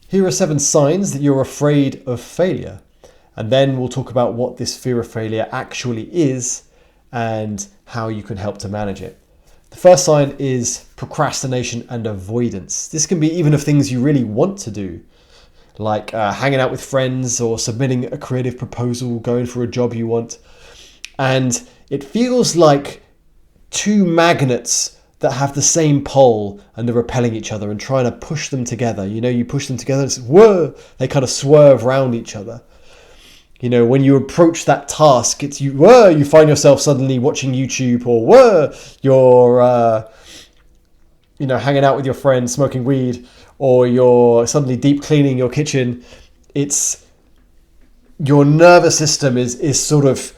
Here are 7 signs that you're afraid of failure. And then we'll talk about what this fear of failure actually is and how you can help to manage it. The first sign is procrastination and avoidance. This can be even of things you really want to do, like hanging out with friends or submitting a creative proposal, going for a job you want. And it feels like 2 magnets that have the same pole and they're repelling each other and trying to push them together. You know, you push them together, it's whoa, they kind of swerve around each other. You know, when you approach that task, it's you find yourself suddenly watching YouTube, or you're hanging out with your friends, smoking weed, or you're suddenly deep cleaning your kitchen. It's your nervous system is sort of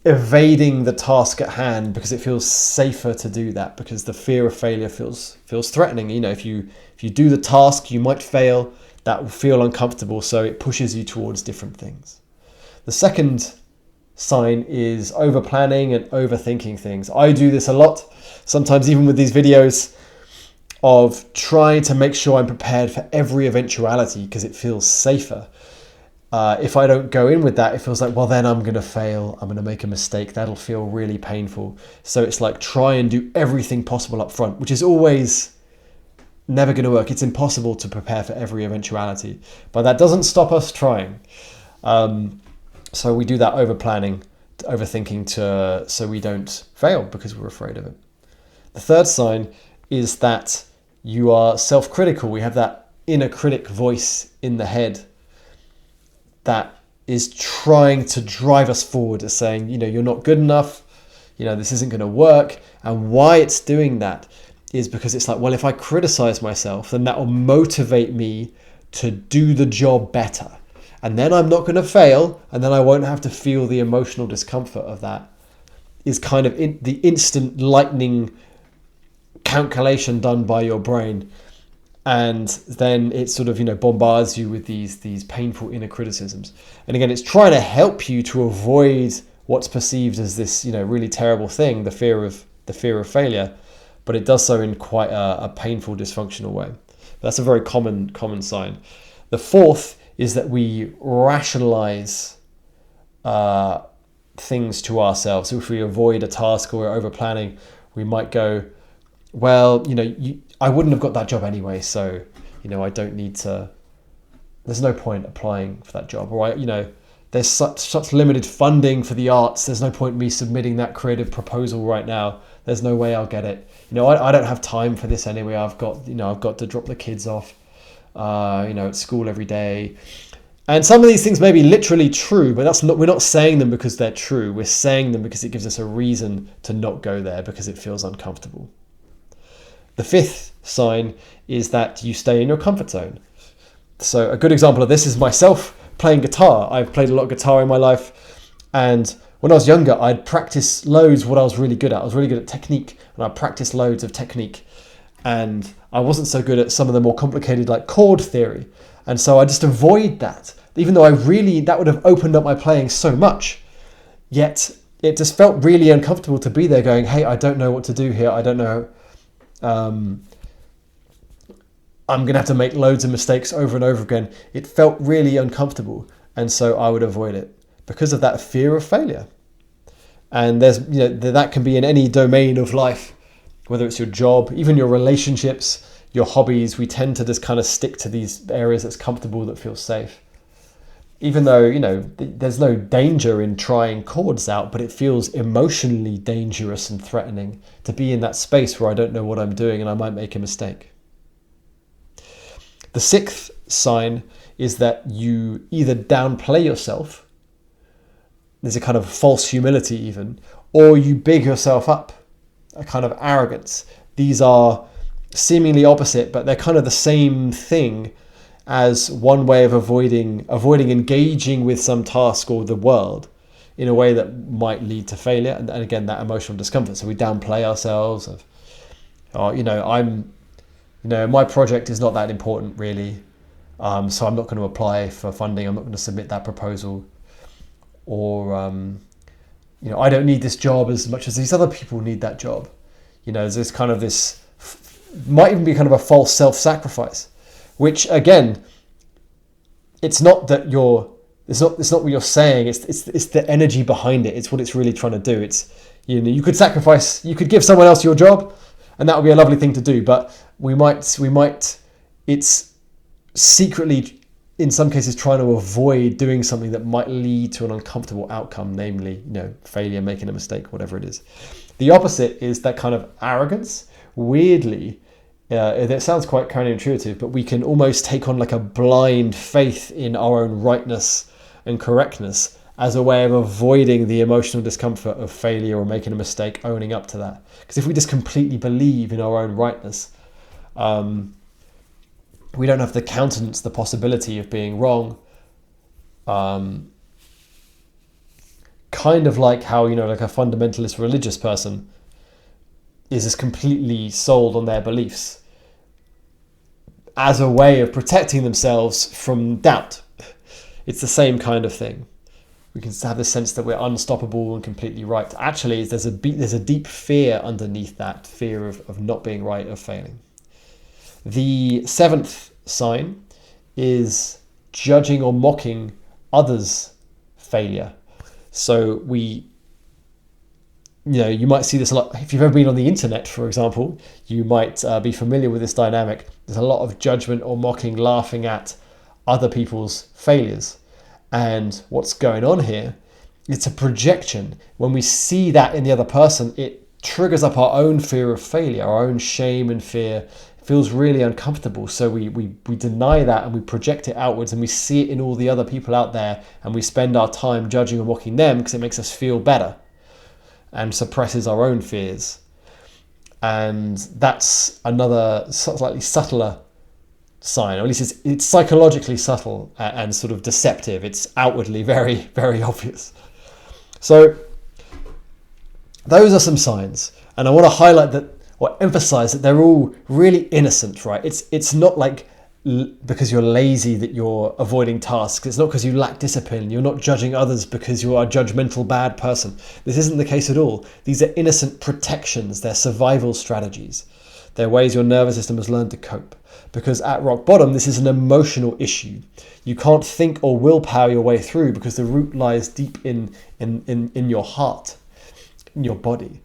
evading the task at hand because it feels safer to do that, because the fear of failure feels threatening. You know, if you do the task, you might fail. That will feel uncomfortable, so it pushes you towards different things. The second sign is over planning and overthinking things. I do this a lot, sometimes even with these videos, of trying to make sure I'm prepared for every eventuality because it feels safer. If I don't go in with that, it feels like, well, then I'm going to fail. I'm going to make a mistake. That'll feel really painful. So it's like try and do everything possible up front, which is always never going to work. It's impossible to prepare for every eventuality, but that doesn't stop us trying. So we do that over planning, overthinking so we don't fail because we're afraid of it. The third sign is that you are self-critical. We have that inner critic voice in the head that is trying to drive us forward, as saying, you're not good enough, this isn't going to work. And why it's doing that is because it's like, well, if I criticize myself, then that will motivate me to do the job better. And then I'm not going to fail, and then I won't have to feel the emotional discomfort of that. Is kind of the instant lightning calculation done by your brain. And then it sort of, bombards you with these painful inner criticisms. And again, it's trying to help you to avoid what's perceived as this, really terrible thing, the fear of failure. But it does so in quite a painful, dysfunctional way. That's a very common sign. The fourth is that we rationalize things to ourselves. So if we avoid a task or we're over planning, we might go, well, I wouldn't have got that job anyway, so I don't need to. There's no point applying for that job, or there's such limited funding for the arts. There's no point in me submitting that creative proposal right now. There's no way I'll get it. I don't have time for this anyway. I've got to drop the kids off, at school every day. And some of these things may be literally true, but we're not saying them because they're true. We're saying them because it gives us a reason to not go there because it feels uncomfortable. The fifth sign is that you stay in your comfort zone. So a good example of this is myself playing guitar. I've played a lot of guitar in my life, and when I was younger, I'd practice loads what I was really good at. I was really good at technique, and I practiced loads of technique. And I wasn't so good at some of the more complicated, like chord theory. And so I just avoid that, even though that would have opened up my playing so much. Yet it just felt really uncomfortable to be there going, hey, I don't know what to do here. I don't know. I'm going to have to make loads of mistakes over and over again. It felt really uncomfortable. And so I would avoid it because of that fear of failure. And there's, that can be in any domain of life, whether it's your job, even your relationships, your hobbies. We tend to just kind of stick to these areas that's comfortable, that feels safe. Even though, there's no danger in trying chords out, but it feels emotionally dangerous and threatening to be in that space where I don't know what I'm doing and I might make a mistake. The sixth sign is that you either downplay yourself, there's a kind of false humility even, or you big yourself up, a kind of arrogance. These are seemingly opposite, but they're kind of the same thing as one way of avoiding engaging with some task or the world in a way that might lead to failure. And again, that emotional discomfort. So we downplay ourselves my project is not that important really. So I'm not going to apply for funding. I'm not going to submit that proposal. Or, I don't need this job as much as these other people need that job. There's this kind of might even be kind of a false self-sacrifice which again, it's not that it's not what you're saying. It's the energy behind it. It's what it's really trying to do. It's, you could sacrifice, you could give someone else your job, and that would be a lovely thing to do. But we might, it's secretly, in some cases, trying to avoid doing something that might lead to an uncomfortable outcome, namely, failure, making a mistake, whatever it is. The opposite is that kind of arrogance. Weirdly, it sounds quite counterintuitive, but we can almost take on like a blind faith in our own rightness and correctness as a way of avoiding the emotional discomfort of failure or making a mistake, owning up to that. Because if we just completely believe in our own rightness, we don't have to countenance the possibility of being wrong. Kind of like how, like a fundamentalist religious person is just completely sold on their beliefs as a way of protecting themselves from doubt. It's the same kind of thing. We can have the sense that we're unstoppable and completely right. Actually, there's a deep fear underneath that, fear of not being right, of failing. The seventh sign is judging or mocking others' failure. So you might see this a lot. If you've ever been on the internet, for example, you might be familiar with this dynamic. There's a lot of judgment or mocking, laughing at other people's failures. And what's going on here, it's a projection. When we see that in the other person, it triggers up our own fear of failure, our own shame and fear. It feels really uncomfortable. So we deny that and we project it outwards, and we see it in all the other people out there, and we spend our time judging or mocking them because it makes us feel better and suppresses our own fears. And that's another slightly subtler sign, or at least it's psychologically subtle and sort of deceptive. It's outwardly very, very obvious. So those are some signs, and I want to highlight that, or emphasize that they're all really innocent, right? It's not like because you're lazy that you're avoiding tasks. It's not because you lack discipline. You're not judging others because you are a judgmental bad person. This isn't the case at all. These are innocent protections. They're survival strategies. They're ways your nervous system has learned to cope. Because at rock bottom, this is an emotional issue. You can't think or willpower your way through because the root lies deep in your heart, in your body.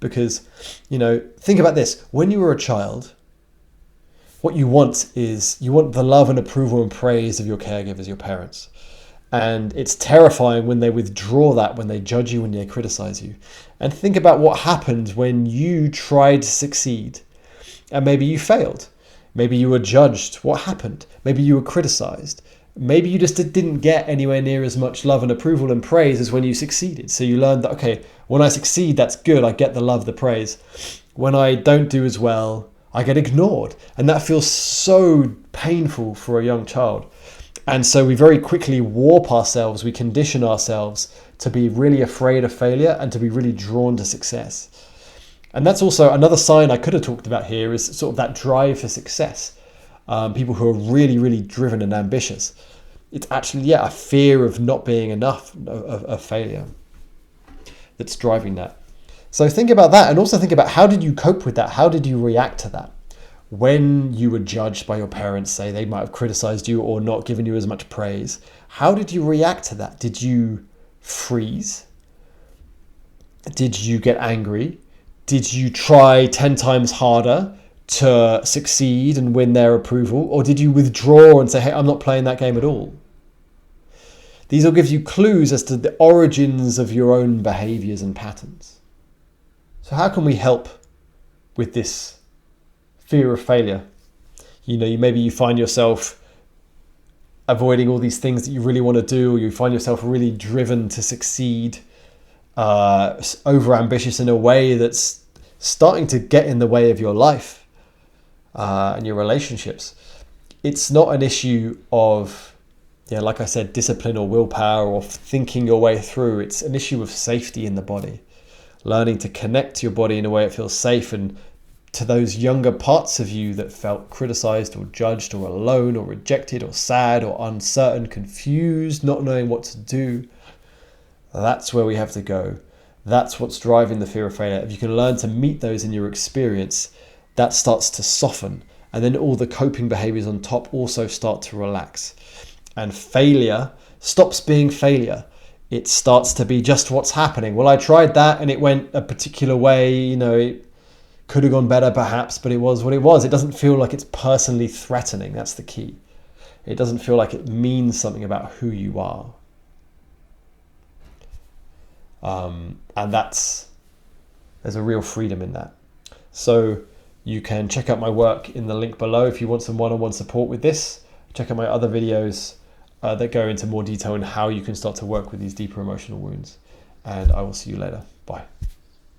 Because, think about this. When you were a child, what you want the love and approval and praise of your caregivers, your parents. And it's terrifying when they withdraw that, when they judge you, when they criticize you. And think about what happened when you tried to succeed and maybe you failed. Maybe you were judged. What happened? Maybe you were criticized. Maybe you just didn't get anywhere near as much love and approval and praise as when you succeeded. So you learned that, okay, when I succeed, that's good. I get the love, the praise. When I don't do as well, I get ignored. And that feels so painful for a young child. And so we very quickly warp ourselves. We condition ourselves to be really afraid of failure and to be really drawn to success. And that's also another sign I could have talked about here, is sort of that drive for success. People who are really, really driven and ambitious. It's actually, a fear of not being enough, of failure, that's driving that. So think about that, and also think about, how did you cope with that? How did you react to that? When you were judged by your parents, say they might have criticized you or not given you as much praise, how did you react to that? Did you freeze? Did you get angry? Did you try 10 times harder to succeed and win their approval? Or did you withdraw and say, hey, I'm not playing that game at all? These will give you clues as to the origins of your own behaviors and patterns. So how can we help with this fear of failure? Maybe you find yourself avoiding all these things that you really want to do, or you find yourself really driven to succeed, over-ambitious in a way that's starting to get in the way of your life and your relationships. It's not an issue of, like I said, discipline or willpower or thinking your way through. It's an issue of safety in the body. Learning to connect to your body in a way it feels safe, and to those younger parts of you that felt criticized or judged or alone or rejected or sad or uncertain, confused, not knowing what to do. That's where we have to go. That's what's driving the fear of failure. If you can learn to meet those in your experience, that starts to soften And then all the coping behaviors on top also start to relax. And failure stops being failure. It starts to be just what's happening. Well, I tried that and it went a particular way, you know, it could have gone better perhaps, but it was what it was. It doesn't feel like it's personally threatening. That's the key. It doesn't feel like it means something about who you are. And there's a real freedom in that. So you can check out my work in the link below if you want some one-on-one support with this. Check out my other videos that go into more detail on how you can start to work with these deeper emotional wounds. And I will see you later. Bye.